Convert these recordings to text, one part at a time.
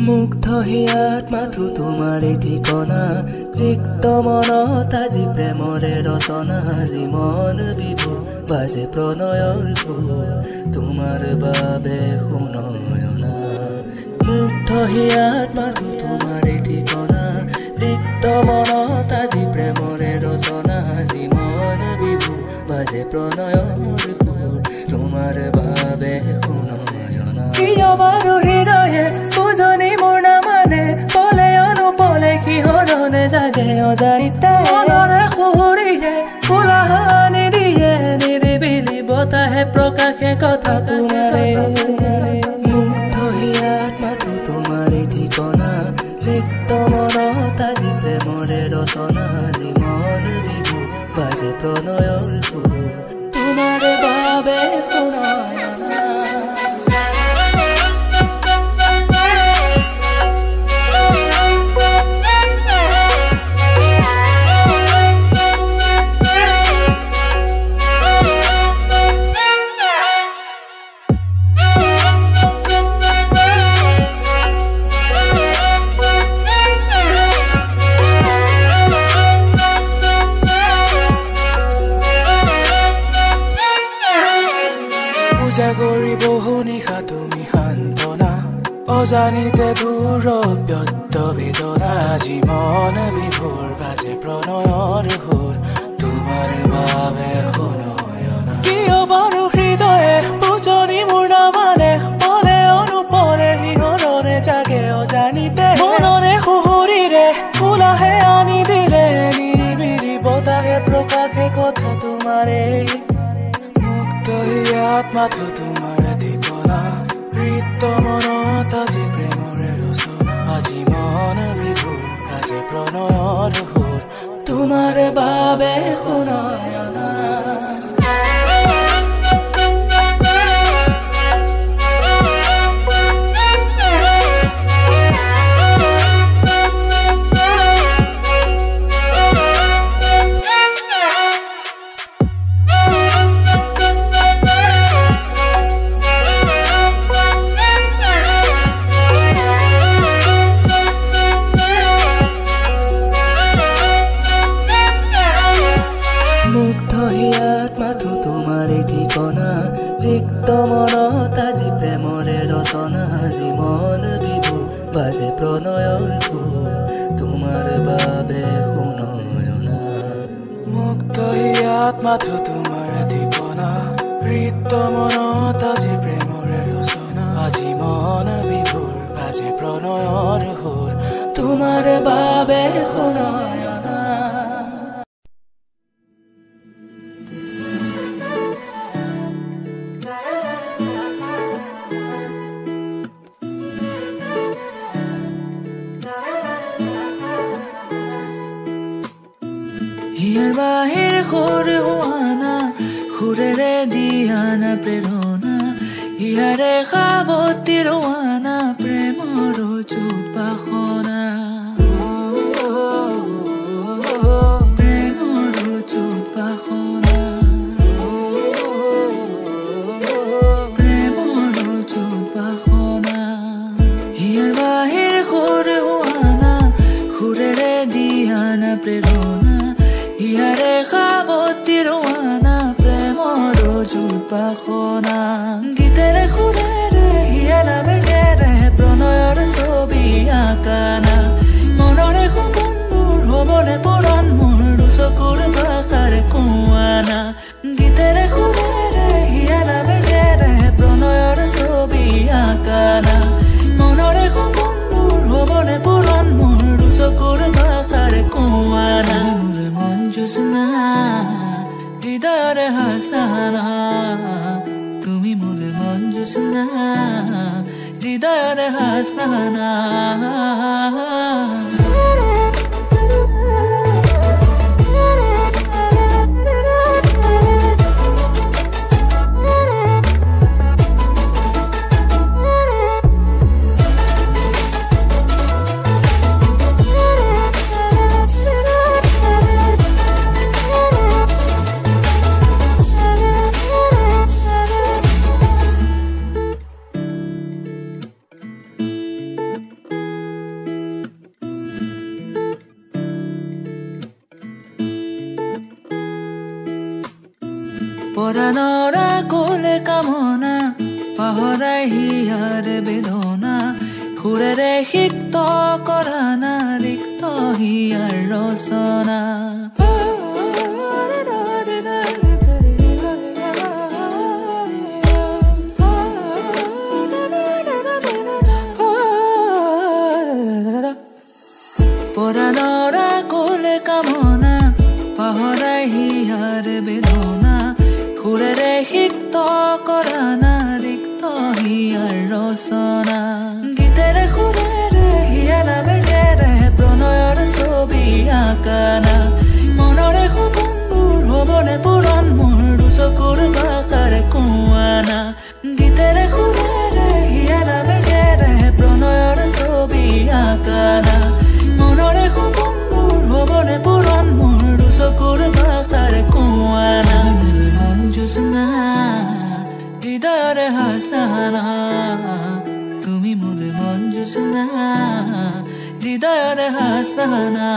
মুগ্ধ হিয়াত মাথো তোমাৰে ঠিকনা ৰিক্ত মনত আজি প্ৰেমৰে ৰচনা আজি মন বিভোৰ বাজে প্ৰণয়ৰ সুৰ তোমাৰ বাবে শুনয়না মুগ্ধ হিয়াত মাথো তোমাৰে ঠিকনা ৰিক্ত মনত আজি প্ৰেমৰে ৰচনা আজি মন বিভোৰ বাজে প্ৰণয়ৰ সুৰ তোমাৰ বাবে শুনয়না কিয় বাৰু হৃদয়ে বুজনি মোৰ নামানে পলে অনুপলে কিহৰণে জাগে অজানিতে মনৰে সুৰিয়ে ফুলাহানি দিয়ে নিৰিবিলি বতাহে প্ৰকাশে কথা তোমাৰে মুগ্ধ হিয়াত মাথো তোমাৰে ঠিকনা ৰিক্ত মনত আজি প্ৰেমৰে ৰচনা আজি মন বিভোৰ বাজে প্ৰণয়ৰ সুৰ তোমাৰে বাবে শুনয়না জাগৰি বহু নিশা তুমি সান্তনা অজানিতে দূৰ ব্যক্ত বেদনা আজি মন বিভোৰ বাজে প্ৰণয়ৰ সুৰ তোমাৰ বাবে শুনয়না কিয় বাৰু হৃদয়ে বুজনি মোৰ নামানে পলে অনুপলে শিহৰণে জাগে অজানিতে মনৰে সুহুৰিৰে ফুলাহে আনি দিলে নিৰিবিলি বতাহে প্ৰকাশে কথা তোমাৰে হিয়াত মাথো তোমাৰে ঠিকনা ৰিক্ত মনত আজি প্ৰেমৰে ৰচনা আজি মন বিভোৰ বাজে প্ৰণয়ৰ সুৰ তোমাৰ বাবে শুনয়না মাথো তোমাৰে ঠিকনা ৰিক্ত মনত আজি প্ৰেমৰে ৰচনা আজি মন বিভোৰ বাজে প্ৰণয়ৰ সুৰ তোমাৰ বাবে শুনয়না মুগ্ধ হিয়াত মাথো তোমাৰে ঠিকনা ৰিক্ত মনত আজি প্ৰেমৰে ৰচনা আজি মন বিভোৰ বাজে প্ৰণয়ৰ সুৰ তোমাৰ বাবে শুনয়না হিয়াৰ বাহিৰ সুৰ হোৱানা সুৰেৰে দিয়ানা প্ৰেৰণা হিয়াৰে সাৱতী ৰোৱানা প্ৰেমৰ চুত বাসনা প্ৰেমৰ চুত বাসনা প্ৰেমৰ চুত বাসনা হিয়াৰ বাহিৰ সুৰ হোৱানা সুৰেৰে দিয়ানা প্ৰেৰণা হিয়াৰে সাৱতী ৰোৱানা প্ৰেমৰ চুত বাসনা গীতেৰে সুৰেৰে হিয়া নামেৰে প্ৰণয়ৰ ছবি পৰাণৰা কোলে কামনা পাহৰাই হিয়াৰ বেদনা সুৰেৰে সিক্ত কৰা না ৰিক্ত হিয়াৰ ৰচনা পৰাণৰা কোলে কামনা পাহৰাই হিয়াৰ বেদনা সুৰেৰে সিক্ত কৰা না ৰিক্ত হিয়াৰ ৰচনা গীতেৰে সুৰেৰে হিয়া নামেৰে প্ৰণয়ৰ ছবি আঁকানা মনৰে সপোনবোৰ হ'বনে পূৰণ মোৰ দুচকুৰ ভাষাৰে কোৱানা গীতেৰে সুৰেৰে হিয়া নামেৰে প্ৰণয়ৰ ছবি আঁকানা মনৰে সপোনবোৰ হ'বনে পূৰণ মোৰ দুচকুৰ ভাষাৰে কোৱানা জোৎস্না হৃদয়ৰে হাসনা তুমি মোৰ মন জোৎস্না হৃদয়ৰে হাসনা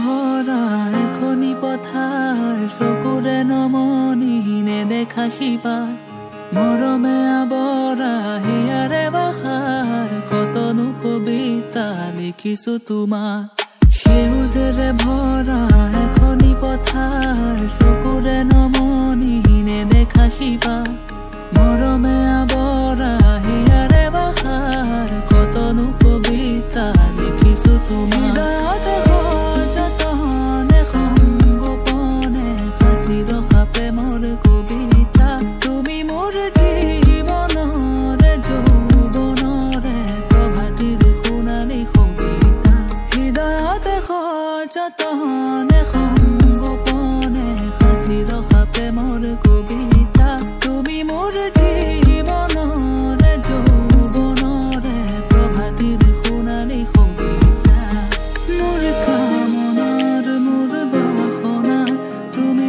ভৰা এখনি পথাৰ চকুৰে নমনি নেদেখা সিপাৰ মৰমে আৱৰা হিয়াৰে বাখাৰ কতনো কবিতা লিখিছো তোমাৰ সেউজেৰে ভৰা এখনি পথাৰ চকুৰে নমনি নেদেখা সিপাৰ মৰমে আৱৰা হিয়াৰে বাখাৰ কতনো কবিতা লিখিছো তোমাৰ প্ৰেমৰ কবিতা তুমি মোৰ জীৱনৰে যৌৱনৰে প্ৰভাতিৰ সোণালী কবিতা হৃদয়তে সযতনে সংগোপনে সাঁচি ৰখা প্ৰেমৰ কবিতা তুমি মোৰ জীৱনৰে যৌৱনৰে প্ৰভাতিৰ সোণালী কবিতা মোৰ কামনাৰ মোৰ বাসনা তুমি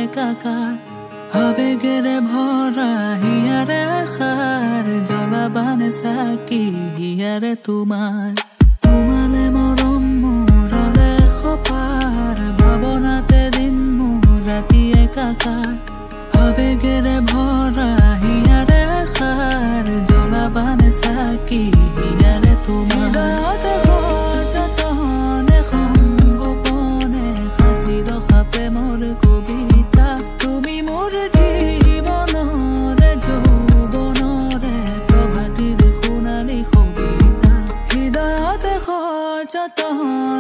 একাকাৰ আবেগেৰে ভৰা হিয়াৰে আশাৰ জ্বলাবানে চাকি হিয়াৰে তোমাৰ তোমালে মৰম মোৰলে পাৰ ভাৱনাতে দিন মোৰ ৰাতি একাকাৰ আবেগেৰে ভৰা হিয়াৰে খাৰ জ্বলাবানে চাকি হিয়াৰে তোমাৰ যতনে সংগোপনে সাঁচি ৰখা প্ৰেমৰ কবিতা তুমি মোৰ জীৱনৰে যৌৱনৰে প্ৰভাতিৰ সোণালী কবিতা হৃদয়তে সযতনে